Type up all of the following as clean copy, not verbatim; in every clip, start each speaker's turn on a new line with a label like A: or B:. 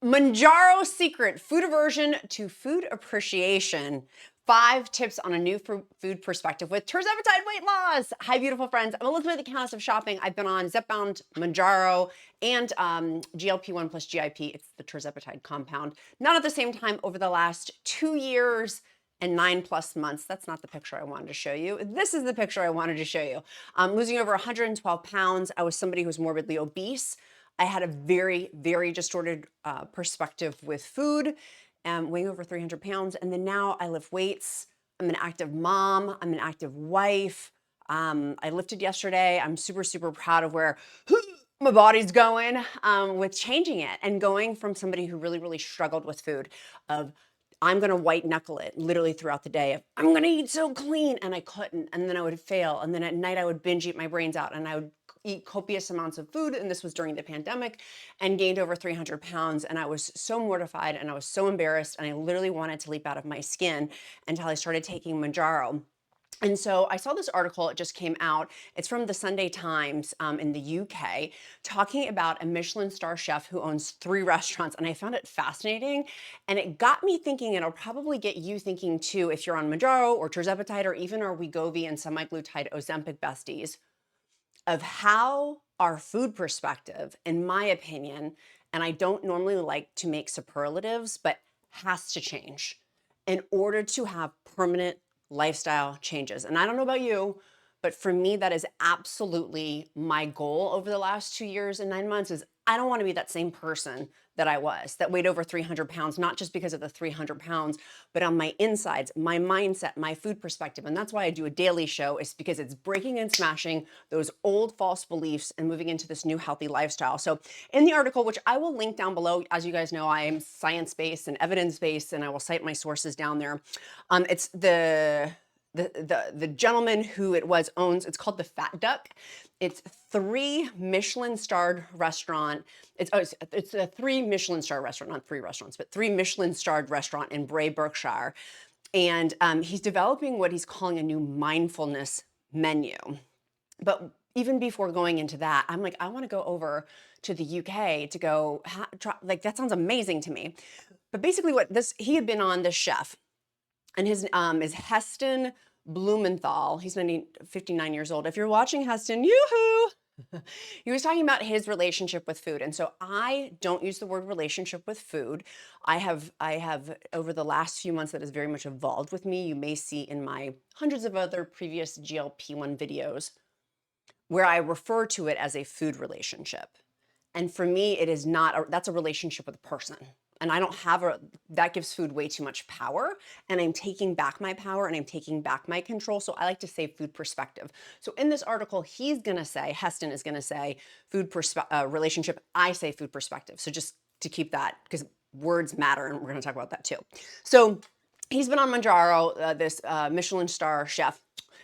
A: MOUNJARO secret, food aversion to food appreciation. 5 tips on a new food perspective with Tirzepatide weight loss. Hi, beautiful friends. I'm Elizabeth, the Countess of Shopping. I've been on Zepbound, MOUNJARO, and GLP-1 plus GIP. It's the Tirzepatide compound. Not at the same time over the last 2 years and 9+ months. That's not the picture I wanted to show you. This is the picture I wanted to show you. Losing over 112 pounds. I was somebody who was morbidly obese. I had a very, very distorted perspective with food, weighing over 300 pounds. And then now I lift weights. I'm an active mom. I'm an active wife. I lifted yesterday. I'm super, super proud of where my body's going with changing it and going from somebody who really, really struggled with food of I'm going to white knuckle it literally throughout the day. I'm going to eat so clean. And I couldn't. And then I would fail. And then at night I would binge eat my brains out and I would eat copious amounts of food. And this was during the pandemic, and gained over 300 pounds. And I was so mortified and I was so embarrassed. And I literally wanted to leap out of my skin until I started taking MOUNJARO. And so I saw this article, it just came out. It's from the Sunday Times in the UK, talking about a Michelin star chef who owns 3 restaurants. And I found it fascinating. And it got me thinking, and it'll probably get you thinking too, if you're on MOUNJARO or Tirzepatide or even our WEGOVY and SEMAGLUTIDE Ozempic besties, of how our food perspective, in my opinion, and I don't normally like to make superlatives, but has to change in order to have permanent lifestyle changes. And I don't know about you, but for me, that is absolutely my goal over the last 2 years and 9 months. Is I don't want to be that same person that I was, that weighed over 300 pounds, not just because of the 300 pounds, but on my insides, my mindset, my food perspective. And that's why I do a daily show, is because it's breaking and smashing those old false beliefs and moving into this new healthy lifestyle. So in the article, which I will link down below, as you guys know, I am science-based and evidence-based, and I will cite my sources down there. It's the gentleman who it was owns, it's called the Fat Duck. It's 3 Michelin starred restaurant. It's a 3 Michelin star restaurant, not 3 restaurants, but 3 Michelin starred restaurant in Bray, Berkshire. And he's developing what he's calling a new mindfulness menu. But even before going into that, I'm like, I want to go over to the UK to go try, like, that sounds amazing to me. But basically he had been on, this chef, and his is Heston Blumenthal. He's 59 years old. If you're watching, Heston, yoo-hoo! He was talking about his relationship with food. And so I don't use the word relationship with food. I have over the last few months, that has very much evolved with me. You may see in my hundreds of other previous GLP-1 videos where I refer to it as a food relationship. And for me, it is not, that's a relationship with a person. And I don't have that gives food way too much power, and I'm taking back my power and I'm taking back my control. So I like to say food perspective. So in this article, Heston is gonna say food relationship. I say food perspective. So just to keep that, because words matter, and we're gonna talk about that too. So he's been on MOUNJARO, this Michelin star chef,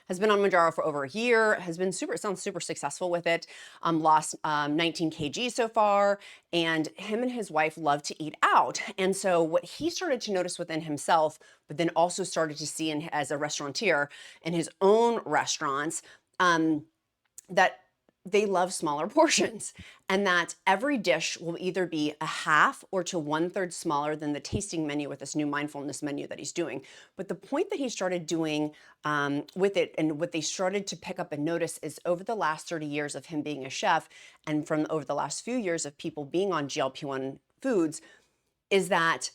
A: has been on MOUNJARO for over a year, has been sounds super successful with it, lost 19 kg so far, and him and his wife love to eat out. And so what he started to notice within himself, but then also started to see as a restaurateur in his own restaurants, that they love smaller portions, and that every dish will either be a half or to 1/3 smaller than the tasting menu with this new mindfulness menu that he's doing. But the point that he started doing with it, and what they started to pick up and notice, is over the last 30 years of him being a chef, and from over the last few years of people being on GLP-1 foods, is that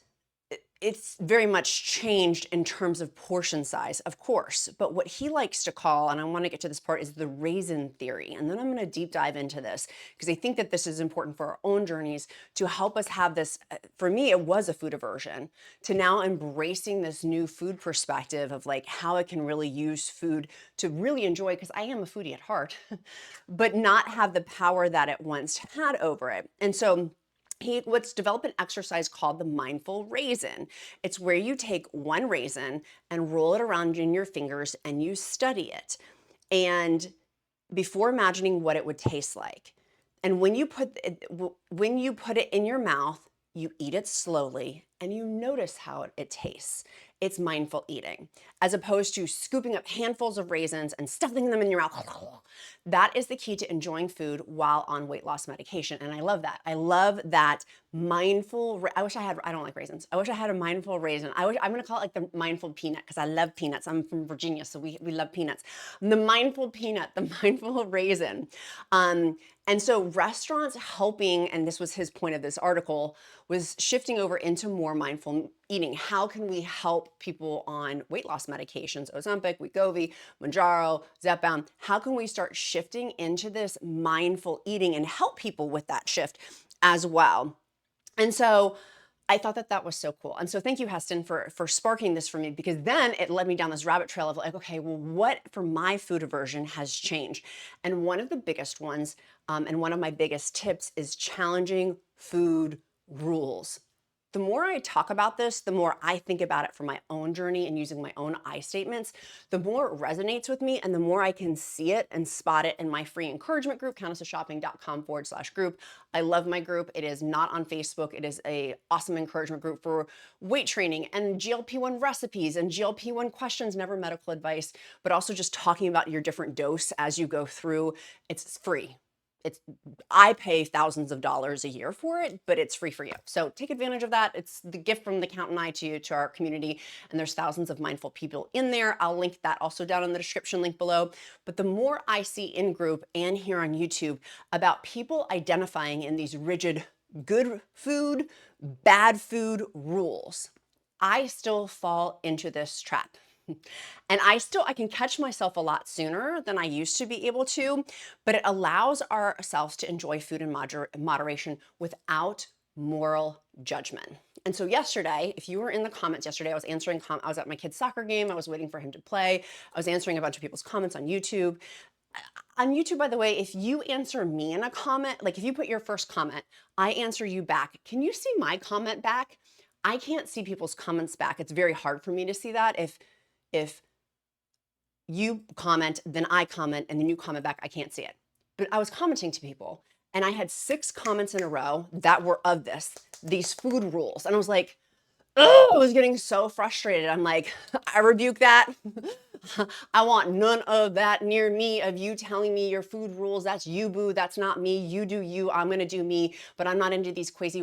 A: it's very much changed in terms of portion size, of course, but what he likes to call, and I want to get to this part, is the raisin theory. And then I'm going to deep dive into this, because I think that this is important for our own journeys to help us have this. For me, it was a food aversion, to now embracing this new food perspective of like how I can really use food to really enjoy, because I am a foodie at heart, but not have the power that it once had over it. And so what's developed an exercise called the mindful raisin. It's where you take 1 raisin and roll it around in your fingers and you study it, and before imagining what it would taste like. And when you put it in your mouth, you eat it slowly and you notice how it tastes. It's mindful eating, as opposed to scooping up handfuls of raisins and stuffing them in your mouth. That is the key to enjoying food while on weight loss medication. And I love that. I love that mindful, I wish I had, I don't like raisins. I wish I had a mindful raisin. I'm going to call it like the mindful peanut because I love peanuts. I'm from Virginia, so we love peanuts. The mindful peanut, the mindful raisin. And so restaurants helping, and this was his point of this article, was shifting over into more mindful eating. How can we help people on weight loss medications, Ozempic, Wegovy, MOUNJARO, Zepbound? How can we start shifting into this mindful eating and help people with that shift as well? And so I thought that was so cool. And so thank you, Heston, for sparking this for me, because then it led me down this rabbit trail of like, okay, well, what for my food aversion has changed? And one of the biggest ones, and one of my biggest tips, is challenging food rules. The more I talk about this, the more I think about it from my own journey and using my own I statements, the more it resonates with me and the more I can see it and spot it in my free encouragement group, countessofshopping.com/group. I love my group. It is not on Facebook. It is an awesome encouragement group for weight training and GLP-1 recipes and GLP-1 questions, never medical advice, but also just talking about your different dose as you go through. It's free. I pay thousands of dollars a year for it, but it's free for you. So take advantage of that. It's the gift from the Count and I to our community. And there's thousands of mindful people in there. I'll link that also down in the description link below. But the more I see in group and here on YouTube about people identifying in these rigid good food, bad food rules, I still fall into this trap. And I can catch myself a lot sooner than I used to be able to, but it allows ourselves to enjoy food in moderation without moral judgment. And so yesterday, if you were in the comments yesterday, I was answering, I was at my kid's soccer game. I was waiting for him to play. I was answering a bunch of people's comments on YouTube. On YouTube, by the way, if you answer me in a comment, like if you put your first comment, I answer you back. Can you see my comment back? I can't see people's comments back. It's very hard for me to see that. If you comment, then I comment, and then you comment back, I can't see it. But I was commenting to people, and I had 6 comments in a row that were of these food rules. And I was like, oh, I was getting so frustrated. I'm like, I rebuke that. I want none of that near me, of you telling me your food rules. That's you, boo. That's not me. You do you. I'm going to do me. But I'm not into these crazy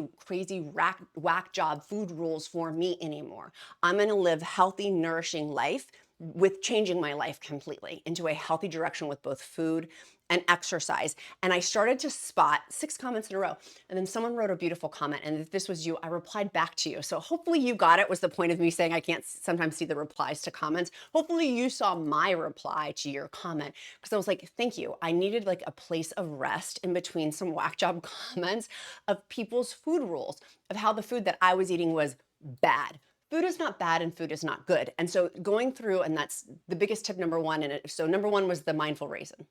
A: whack job food rules for me anymore. I'm going to live healthy, nourishing life with changing my life completely into a healthy direction with both food and exercise. And I started to spot 6 comments in a row. And then someone wrote a beautiful comment. And if this was you, I replied back to you. So hopefully you got it, was the point of me saying I can't sometimes see the replies to comments. Hopefully you saw my reply to your comment, because I was like, thank you. I needed like a place of rest in between some whack job comments of people's food rules, of how the food that I was eating was bad. Food is not bad and food is not good. And so going through, and that's the biggest tip, number 1 in it. So number 1 was the mindful raisin.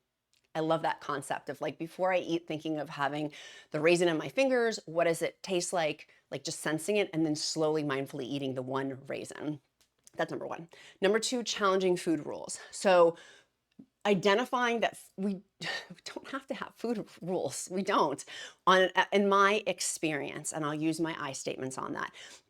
A: I love that concept of like, before I eat, thinking of having the raisin in my fingers, what does it taste like just sensing it, and then slowly mindfully eating the one raisin. That's number 1. Number 2, challenging food rules. So identifying that we don't have to have food rules. We don't. In my experience, and I'll use my I statements on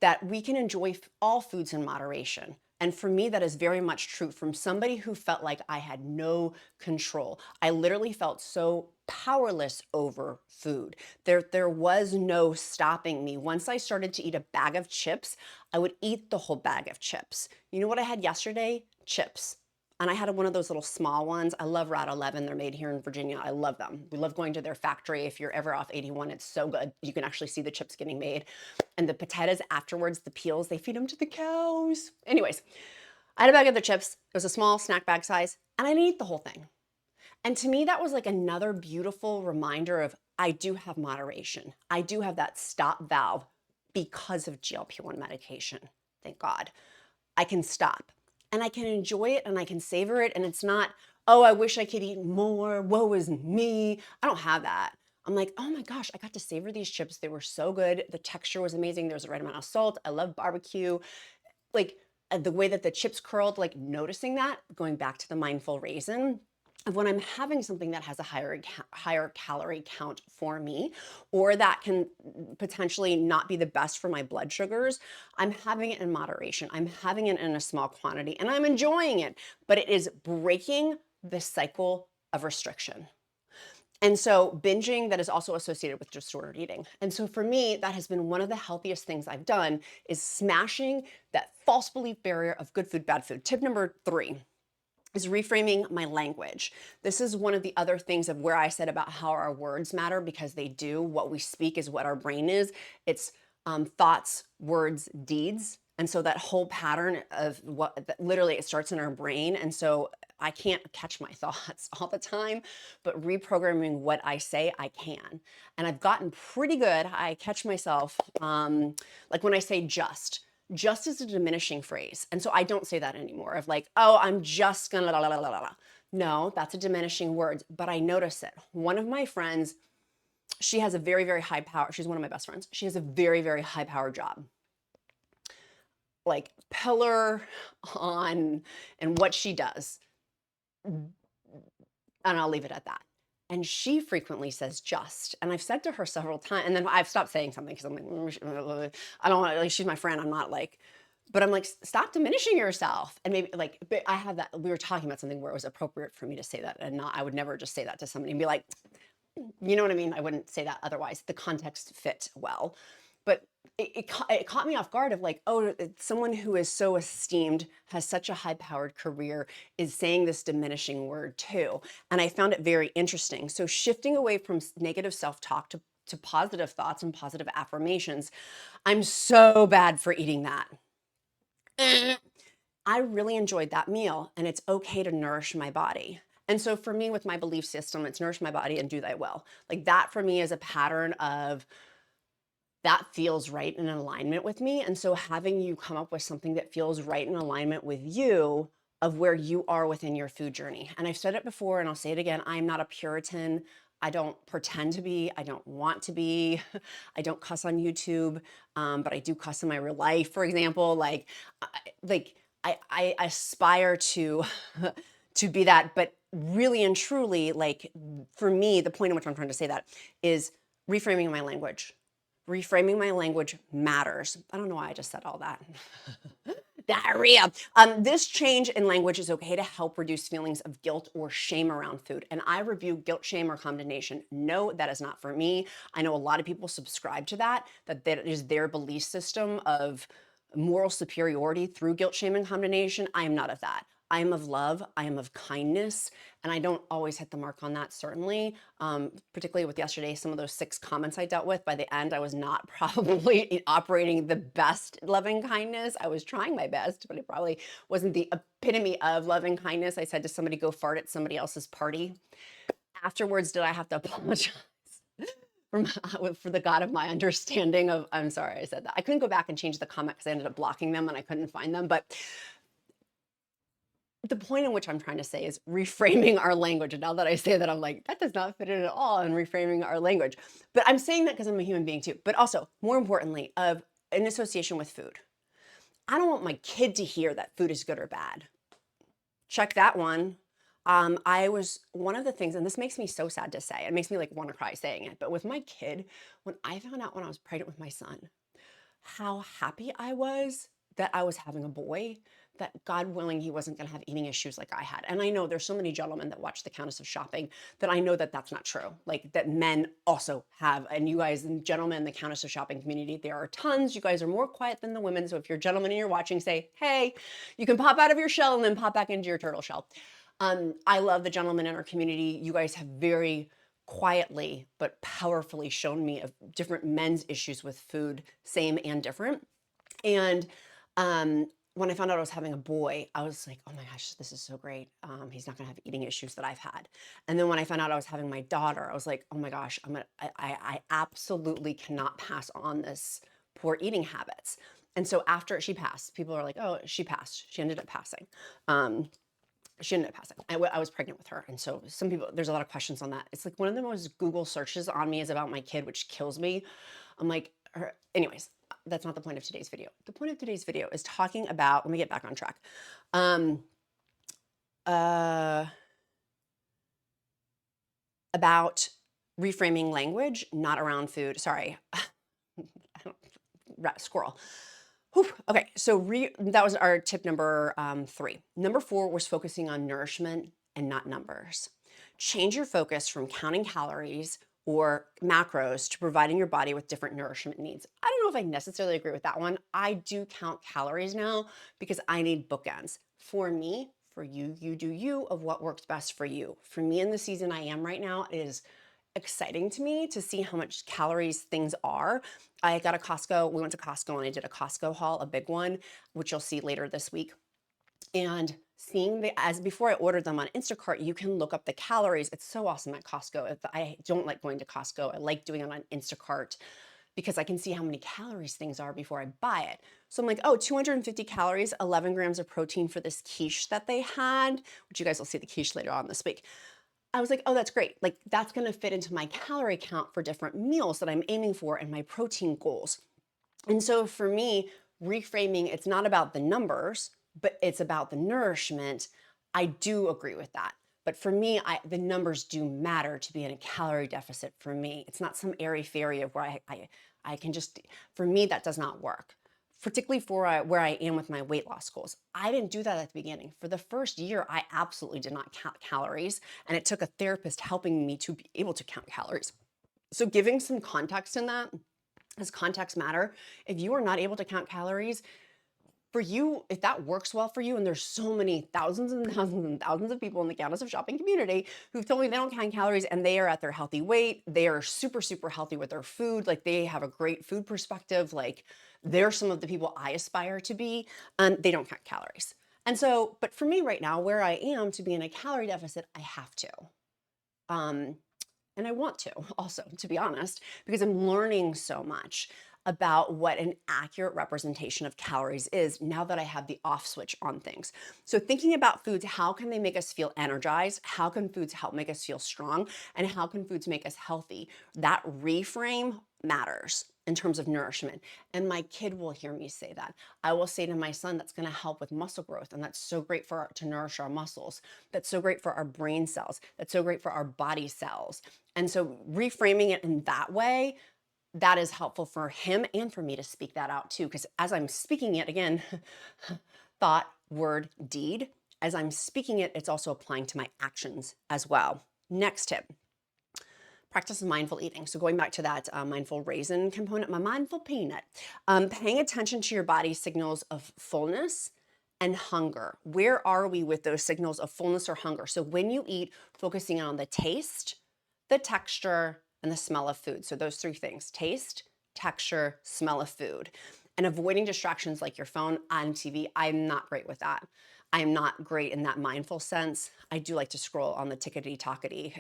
A: that we can enjoy all foods in moderation. And for me, that is very much true from somebody who felt like I had no control. I literally felt so powerless over food. There was no stopping me. Once I started to eat a bag of chips, I would eat the whole bag of chips. You know what I had yesterday? Chips. And I had one of those little small ones. I love Rat 11. They're made here in Virginia. I love them. We love going to their factory. If you're ever off 81, it's so good. You can actually see the chips getting made. And the potatoes afterwards, the peels, they feed them to the cows. Anyways, I had a bag of the chips. It was a small snack bag size, and I didn't eat the whole thing. And to me, that was like another beautiful reminder of, I do have moderation. I do have that stop valve because of GLP-1 medication. Thank God. I can stop. And I can enjoy it and I can savor it. And it's not, oh, I wish I could eat more. Woe is me. I don't have that. I'm like, oh my gosh, I got to savor these chips. They were so good. The texture was amazing. There was the right amount of salt. I love barbecue. Like the way that the chips curled, like noticing that, going back to the mindful raisin, of when I'm having something that has a higher calorie count for me, or that can potentially not be the best for my blood sugars, I'm having it in moderation. I'm having it in a small quantity and I'm enjoying it, but it is breaking the cycle of restriction. And so binging that is also associated with disordered eating. And so for me, that has been one of the healthiest things I've done, is smashing that false belief barrier of good food, bad food. Tip number 3 is reframing my language. This is one of the other things of where I said about how our words matter, because they do. What we speak is what our brain is. It's thoughts, words, deeds. And so that whole pattern of literally it starts in our brain. And so I can't catch my thoughts all the time, but reprogramming what I say, I can. And I've gotten pretty good. I catch myself, like when I say just is a diminishing phrase. And so I don't say that anymore of like, oh, I'm just gonna la la la la la. No, that's a diminishing word, but I notice it. One of my friends, she has a very, very high power. She's one of my best friends. She has a very, very high power job. Like pillar on and what she does. And I'll leave it at that. And she frequently says just, and I've said to her several times, and then I've stopped saying something because I'm like, I don't want to, like, she's my friend. I'm not like, but I'm like, stop diminishing yourself. And maybe like, but I have that, we were talking about something where it was appropriate for me to say that, and not, I would never just say that to somebody and be like, you know what I mean? I wouldn't say that otherwise. The context fit well. But it caught me off guard of like, oh, someone who is so esteemed, has such a high-powered career, is saying this diminishing word too. And I found it very interesting. So shifting away from negative self-talk to positive thoughts and positive affirmations. I'm so bad for eating that. I really enjoyed that meal, and it's okay to nourish my body. And so for me, with my belief system, it's nourish my body and do thy will. Like that for me is a pattern of that feels right in alignment with me. And so having you come up with something that feels right in alignment with you, of where you are within your food journey. And I've said it before and I'll say it again, I'm not a Puritan. I don't pretend to be, I don't want to be, I don't cuss on YouTube, but I do cuss in my real life, for example. I aspire to to be that, but really and truly, like for me, the point in which I'm trying to say that is reframing my language. Reframing my language matters. I don't know why I just said all that. Diarrhea. This change in language is okay to help reduce feelings of guilt or shame around food. And I review guilt, shame, or condemnation. No, that is not for me. I know a lot of people subscribe to that is their belief system of moral superiority through guilt, shame, and condemnation. I am not of that. I am of love, I am of kindness, and I don't always hit the mark on that, certainly. Particularly with yesterday, some of those 6 comments I dealt with, by the end, I was not probably operating the best loving kindness. I was trying my best, but it probably wasn't the epitome of loving kindness. I said to somebody, go fart at somebody else's party. Afterwards, did I have to apologize for the God of my understanding of, I'm sorry I said that. I couldn't go back and change the comment because I ended up blocking them and I couldn't find them, but the point in which I'm trying to say is reframing our language. And now that I say that, I'm like, that does not fit in at all in reframing our language. But I'm saying that because I'm a human being too. But also, more importantly, of an association with food. I don't want my kid to hear that food is good or bad. Check that one. I was one of the things, and this makes me so sad to say, it makes me like want to cry saying it, but with my kid, when I found out when I was pregnant with my son, how happy I was that I was having a boy, that God willing, he wasn't going to have eating issues like I had. And I know there's so many gentlemen that watch the Countess of Shopping that I know that that's not true. Like that men also have, and you guys and gentlemen in the Countess of Shopping community, there are tons. You guys are more quiet than the women. So if you're a gentleman and you're watching, say, hey, you can pop out of your shell and then pop back into your turtle shell. I love the gentlemen in our community. You guys have very quietly but powerfully shown me of different men's issues with food, same and different. And when I found out I was having a boy, I was like, oh my gosh, this is so great. He's not gonna have eating issues that I've had. And then when I found out I was having my daughter, I was like, oh my gosh, I absolutely cannot pass on this poor eating habits. And so after she passed, people are like, oh, she passed. She ended up passing. She ended up passing. I was pregnant with her. And so some people, there's a lot of questions on that. It's like one of the most Google searches on me is about my kid, which kills me. I'm like, anyways, that's not the point of today's video. The point of today's video is talking about, let me get back on track. about reframing language, not around food. Sorry, squirrel. Whew. Okay, so that was our tip number 3. Number 4 was focusing on nourishment and not numbers. Change your focus from counting calories or macros to providing your body with different nourishment needs. I don't know if I necessarily agree with that one. I do count calories now because I need bookends. For me, for you, you do you of what works best for you. For me in the season I am right now, it is exciting to me to see how much calories things are. I got a Costco, we went to Costco and I did a Costco haul, a big one, which you'll see later this week. And seeing as before I ordered them on Instacart, you can look up the calories. It's so awesome at Costco. I don't like going to Costco. I like doing it on Instacart because I can see how many calories things are before I buy it. So I'm like, oh, 250 calories, 11 grams of protein for this quiche that they had, which you guys will see the quiche later on this week. I was like, oh, that's great. Like that's gonna fit into my calorie count for different meals that I'm aiming for and my protein goals. And so for me, reframing, it's not about the numbers, but it's about the nourishment. I do agree with that. But for me, the numbers do matter to be in a calorie deficit for me. It's not some airy-fairy of where I can just, for me, that does not work. Particularly for where I am with my weight loss goals. I didn't do that at the beginning. For the first year, I absolutely did not count calories, and it took a therapist helping me to be able to count calories. So giving some context in that, as context matter, if you are not able to count calories, for you, if that works well for you, and there's so many thousands and thousands and thousands of people in the Countess of Shopping community who've told me they don't count calories and they are at their healthy weight, they are super, super healthy with their food, like they have a great food perspective, like they're some of the people I aspire to be, they don't count calories. And so, but for me right now, where I am to be in a calorie deficit, I have to. And I want to also, to be honest, because I'm learning so much about what an accurate representation of calories is now that I have the off switch on things. So thinking about foods, how can they make us feel energized? How can foods help make us feel strong? And how can foods make us healthy? That reframe matters in terms of nourishment. And my kid will hear me say that. I will say to my son, that's gonna help with muscle growth. And that's so great to nourish our muscles. That's so great for our brain cells. That's so great for our body cells. And so reframing it in that way, that is helpful for him and for me to speak that out too. Because as I'm speaking it, again, thought, word, deed, as I'm speaking it, it's also applying to my actions as well. Next tip, practice mindful eating. So going back to that mindful raisin component, my mindful peanut, paying attention to your body's signals of fullness and hunger. Where are we with those signals of fullness or hunger? So when you eat, focusing on the taste, the texture, and the smell of food. So those 3 things, taste, texture, smell of food. And avoiding distractions like your phone on TV. I'm not great with that. I'm not great in that mindful sense. I do like to scroll on the tickety-tockety.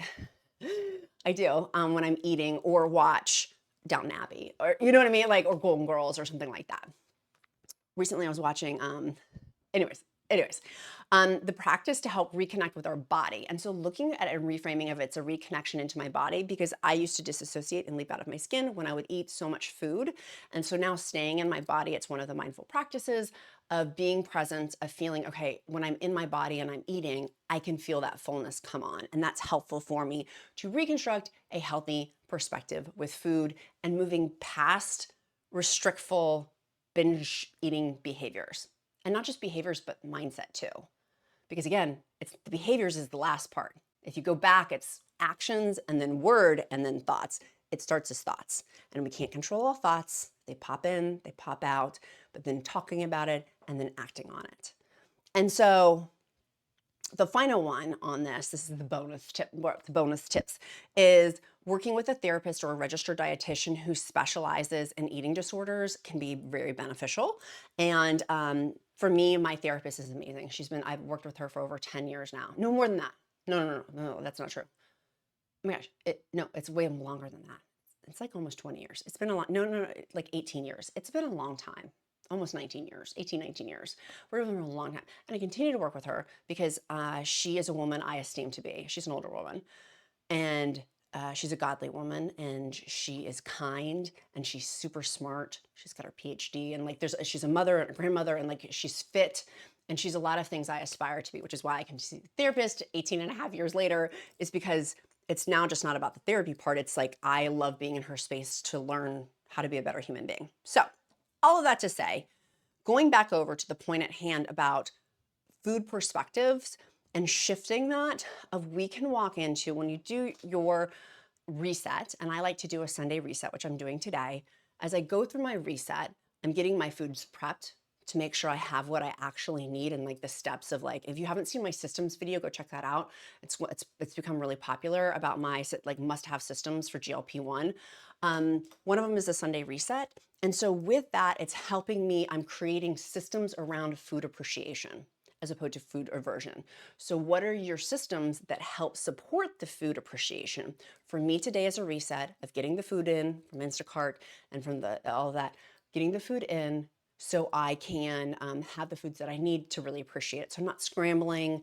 A: I do when I'm eating or watch Downton Abbey or you know what I mean? Like, or Golden Girls or something like that. Recently I was watching, anyways, the practice to help reconnect with our body. And so looking at a reframing of it's a reconnection into my body because I used to disassociate and leap out of my skin when I would eat so much food. And so now staying in my body, it's one of the mindful practices of being present, of feeling, okay, when I'm in my body and I'm eating, I can feel that fullness come on. And that's helpful for me to reconstruct a healthy perspective with food and moving past restrictful binge eating behaviors. And not just behaviors, but mindset too. Because again, it's the behaviors is the last part. If you go back, it's actions and then word and then thoughts. It starts as thoughts. And we can't control all thoughts. They pop in, they pop out, but then talking about it and then acting on it. And so the final one on this is the bonus tip, the bonus tips, is working with a therapist or a registered dietitian who specializes in eating disorders can be very beneficial. And for me, my therapist is amazing. I've worked with her for over 10 years now. No more than that. No, that's not true. Oh my gosh, no, it's way longer than that. It's like almost 20 years. It's been a long, no, like 18 years. It's been a long time. Almost 19 years, 18, 19 years. We're with her a long time. And I continue to work with her because she is a woman I esteem to be. She's an older woman. And she's a godly woman and she is kind and she's super smart. She's got her PhD and like she's a mother and a grandmother and like she's fit and she's a lot of things I aspire to be, which is why I can see the therapist 18 and a half years later is because it's now just not about the therapy part. It's like, I love being in her space to learn how to be a better human being. So all of that to say, going back over to the point at hand about food perspectives and shifting that of, we can walk into, when you do your reset, and I like to do a Sunday reset, which I'm doing today. As I go through my reset, I'm getting my foods prepped to make sure I have what I actually need, and like the steps of, like, if you haven't seen my systems video, go check that out. It's become really popular about my like must-have systems for GLP-1. One of them is the Sunday reset. And so with that, it's helping me, I'm creating systems around food appreciation as opposed to food aversion. So what are your systems that help support the food appreciation? For me today is a reset of getting the food in from Instacart and from all of that, getting the food in so I can have the foods that I need to really appreciate it. So I'm not scrambling.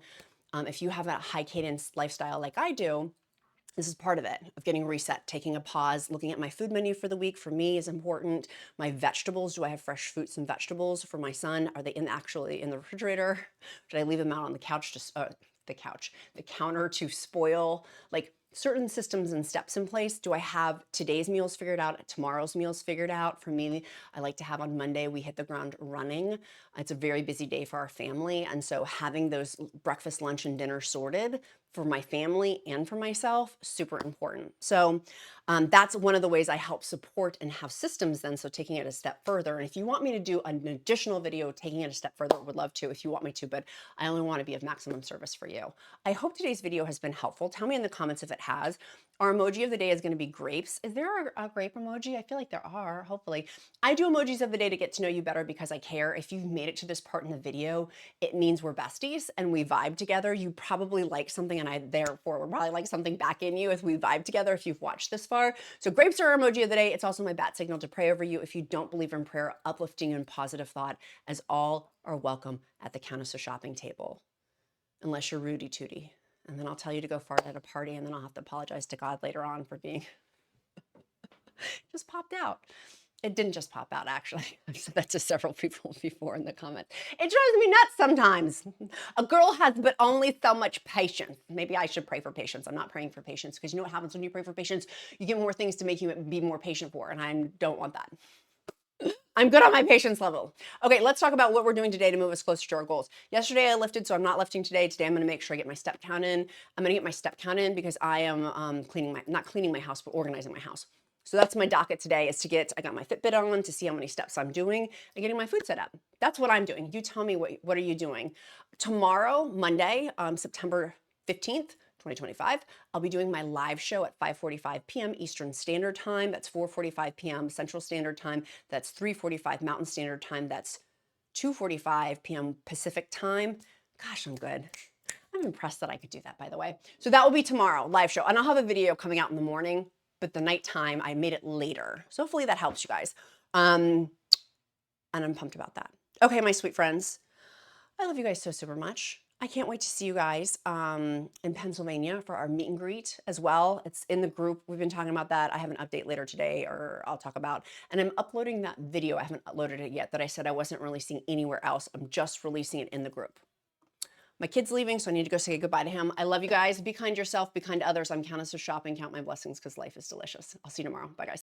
A: If you have a high cadence lifestyle like I do, this is part of it, of getting reset, taking a pause, looking at my food menu for the week for me is important. My vegetables, do I have fresh fruits and vegetables for my son? Are they actually in the refrigerator? Should I leave them out on the couch, the counter to spoil? Like, certain systems and steps in place. Do I have today's meals figured out, tomorrow's meals figured out? For me, I like to have on Monday, we hit the ground running. It's a very busy day for our family. And so having those breakfast, lunch, and dinner sorted for my family and for myself, super important. So that's one of the ways I help support and have systems then. So taking it a step further. And if you want me to do an additional video taking it a step further, I would love to if you want me to, but I only want to be of maximum service for you. I hope today's video has been helpful. Tell me in the comments if it has. Our emoji of the day is going to be grapes. Is there a grape emoji? I feel like there are, hopefully. I do emojis of the day to get to know you better because I care. If you've made it to this part in the video, it means we're besties and we vibe together. You probably like something, and I therefore would probably like something back in you if we vibe together, if you've watched this far. So grapes are our emoji of the day. It's also my bat signal to pray over you if you don't believe in prayer, uplifting, and positive thought, as all are welcome at the Countess of shopping table. Unless you're Rudy Tooty. And then I'll tell you to go fart at a party, and then I'll have to apologize to God later on for being just popped out. It didn't just pop out, actually. I've said that to several people before in the comments. It drives me nuts sometimes. A girl has but only so much patience. Maybe I should pray for patience. I'm not praying for patience, because you know what happens when you pray for patience? You get more things to make you be more patient for, and I don't want that. I'm good on my patience level. Okay, let's talk about what we're doing today to move us closer to our goals. Yesterday I lifted, so I'm not lifting today. Today I'm gonna make sure I get my step count in. I'm gonna get my step count in because I am not cleaning my house, but organizing my house. So that's my docket today, is to get, I got my Fitbit on to see how many steps I'm doing and getting my food set up. That's what I'm doing. You tell me what are you doing? Tomorrow, Monday, September 15th, 2025, I'll be doing my live show at 5:45 p.m. Eastern Standard Time. That's 4:45 p.m. Central Standard Time. That's 3:45 Mountain Standard Time. That's 2:45 p.m. Pacific Time. Gosh, I'm good. I'm impressed that I could do that, by the way. So that will be tomorrow, live show. And I'll have a video coming out in the morning, but the nighttime, I made it later. So hopefully that helps you guys. And I'm pumped about that. Okay, my sweet friends, I love you guys so super much. I can't wait to see you guys in Pennsylvania for our meet and greet as well. It's in the group. We've been talking about that. I have an update later today, or I'll talk about. And I'm uploading that video. I haven't uploaded it yet, that I said I wasn't releasing anywhere else. I'm just releasing it in the group. My kid's leaving, so I need to go say goodbye to him. I love you guys. Be kind to yourself. Be kind to others. I'm Countess of Shopping. Count my blessings, because life is delicious. I'll see you tomorrow. Bye, guys.